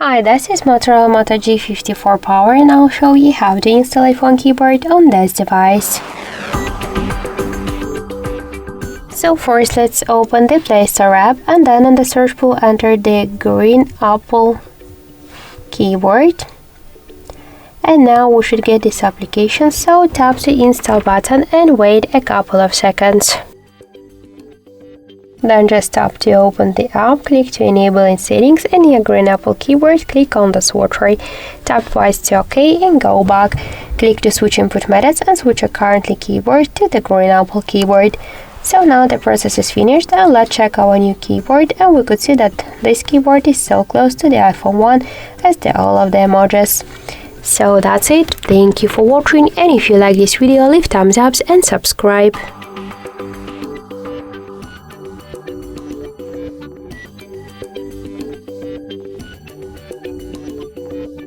Hi, this is Motorola Moto G54 Power and I'll show you how to install iPhone keyboard on this device. So first let's open the Play Store app and then in the search pool enter the green Apple keyboard. And now we should get this application, so tap the install button and wait a couple of seconds. Then just tap to open the app, click to enable in settings, and near green Apple keyboard, click on the swatch tray. Tap twice to OK and go back. Click to switch input methods and switch your currently keyboard to the green Apple keyboard. So now the process is finished and let's check our new keyboard, and we could see that this keyboard is so close to the iPhone 1 as all of the emojis. So that's it. Thank you for watching, and if you like this video, leave thumbs up and subscribe.